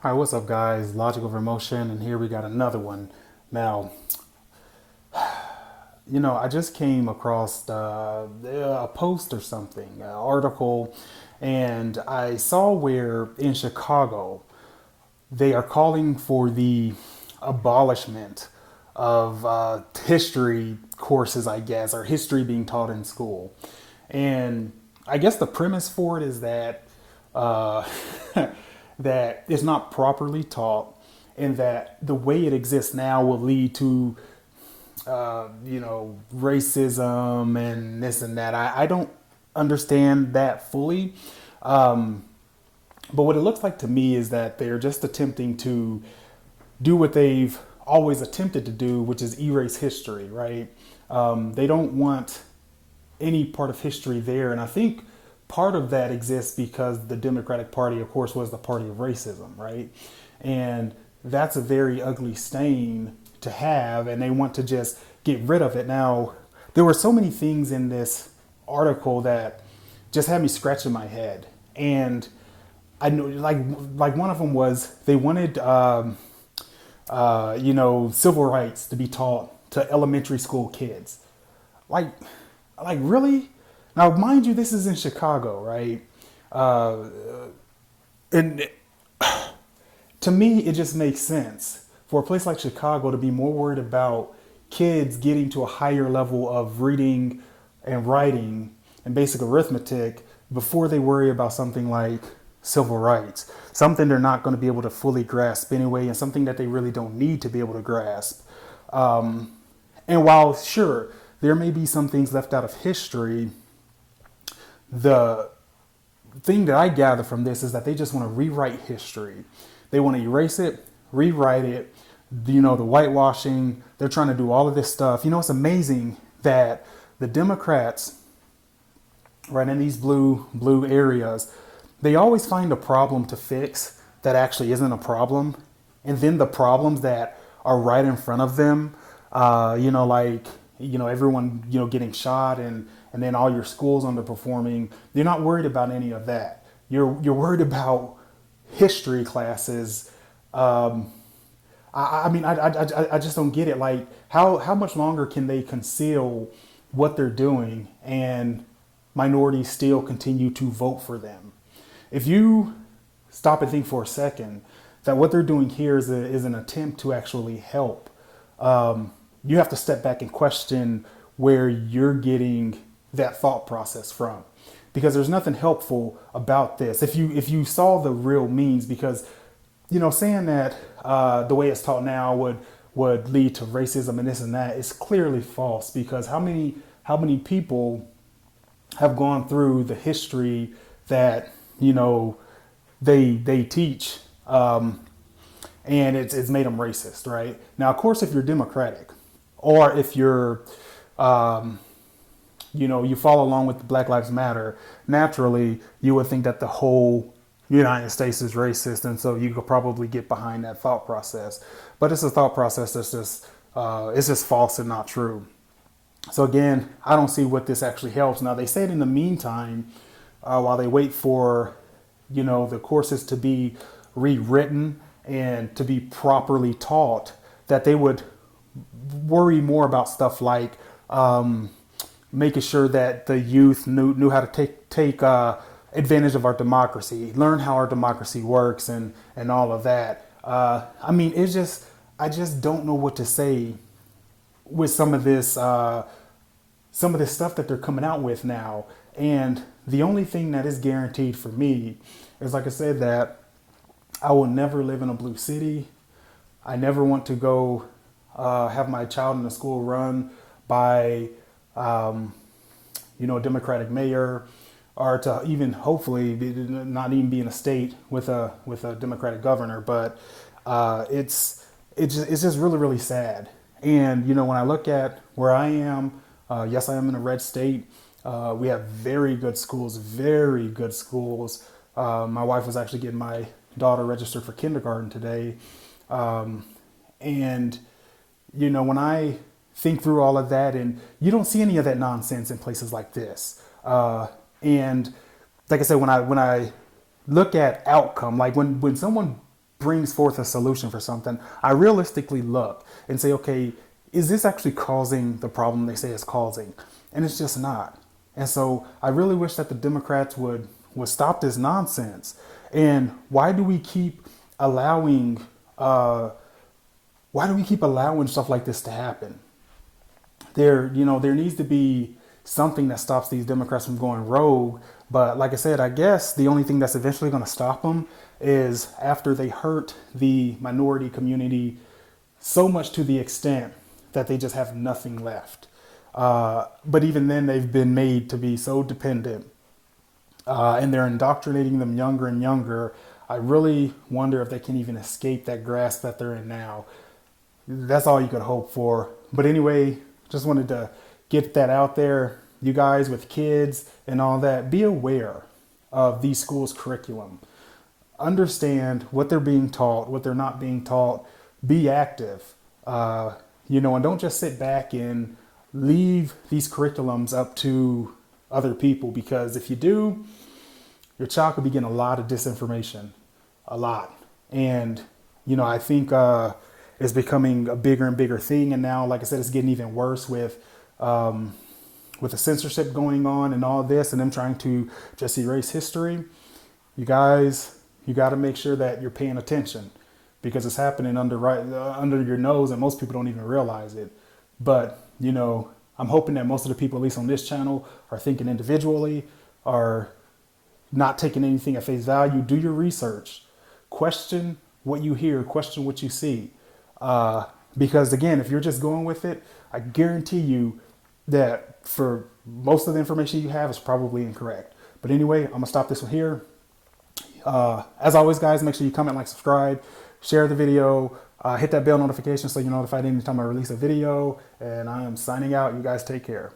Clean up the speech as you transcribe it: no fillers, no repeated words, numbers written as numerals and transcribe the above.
All right, what's up, guys? Logic over emotion, and here we got another one. Now, I just came across a post or something, an article, and I saw where in Chicago they are calling for the abolishment of history courses, I guess, or history being taught in school. And I guess the premise for it is that uh, that it's not properly taught, and that the way it exists now will lead to racism and this and that. I don't understand that fully. But what it looks like to me is that they're just attempting to do what they've always attempted to do, which is erase history, right? They don't want any part of history there. And I think part of that exists because the Democratic Party, of course, was the party of racism, right? And that's a very ugly stain to have, and they want to just get rid of it. Now, there were so many things in this article that just had me scratching my head. And I know, like one of them was they wanted, civil rights to be taught to elementary school kids. Like, like really? Now, mind you, this is in Chicago, right? Uh, and to me, it just makes sense for a place like Chicago to be more worried about kids getting to a higher level of reading and writing and basic arithmetic before they worry about something like civil rights, something they're not going to be able to fully grasp anyway, and something that they really don't need to be able to grasp. And while, sure, there may be some things left out of history, the thing that I gather from this is that they just want to rewrite history. They want to erase it, rewrite it, the whitewashing. They're trying to do all of this stuff. It's amazing that the Democrats, right, in these blue areas, they always find a problem to fix that actually isn't a problem. And then the problems that are right in front of them, everyone, getting shot, and then all your schools underperforming. You're not worried about any of that. You're worried about history classes. I just don't get it. Like, how much longer can they conceal what they're doing and minorities still continue to vote for them? If you stop and think for a second that what they're doing here is an attempt to actually help, you have to step back and question where you're getting that thought process from, because there's nothing helpful about this. If you saw the real means, because saying that the way it's taught now would lead to racism and this and that is clearly false, because how many people have gone through the history that they teach, and it's made them racist, right? Now, of course, if you're Democratic, or if you're you follow along with the Black Lives Matter, naturally you would think that the whole United States is racist, and so you could probably get behind that thought process. But it's a thought process that's just it's just false and not true. So again, I don't see what this actually helps. Now, they said in the meantime, while they wait for the courses to be rewritten and to be properly taught, that they would worry more about stuff like making sure that the youth knew how to take advantage of our democracy, learn how our democracy works, and all of that. I just don't know what to say with some of this stuff that they're coming out with now. And the only thing that is guaranteed for me is, like I said, that I will never live in a blue city. I never want to go have my child in a school run by a Democratic mayor, or to even hopefully not even be in a state with a Democratic governor. But it's just really, really sad. And when I look at where I am, yes, I am in a red state. We have very good schools, very good schools. My wife was actually getting my daughter registered for kindergarten today. And when I think through all of that, and you don't see any of that nonsense in places like this. And like I said, when I look at outcome, like when someone brings forth a solution for something, I realistically look and say, okay, is this actually causing the problem they say it's causing? And it's just not. And so I really wish that the Democrats would stop this nonsense. And why do we keep allowing stuff like this to happen? There needs to be something that stops these Democrats from going rogue. But like I said, I guess the only thing that's eventually going to stop them is after they hurt the minority community so much to the extent that they just have nothing left. But even then, they've been made to be so dependent, and they're indoctrinating them younger and younger. I really wonder if they can even escape that grasp that they're in now. That's all you could hope for. But anyway, just wanted to get that out there. You guys with kids and all that, be aware of these schools' curriculum. Understand what they're being taught, what they're not being taught. Be active, and don't just sit back and leave these curriculums up to other people, because if you do, your child could be getting a lot of disinformation, a lot. And, I think it's becoming a bigger and bigger thing. And now, like I said, it's getting even worse with the censorship going on and all this, and them trying to just erase history. You guys, you got to make sure that you're paying attention, because it's happening under your nose, and most people don't even realize it. But, I'm hoping that most of the people, at least on this channel, are thinking individually, are not taking anything at face value. Do your research. Question what you hear. Question what you see. Because, again, if you're just going with it, I guarantee you that for most of the information you have is probably incorrect. But anyway, I'm going to stop this one here. As always, guys, make sure you comment, like, subscribe, share the video, hit that bell notification so you're notified anytime I release a video. And I am signing out. You guys take care.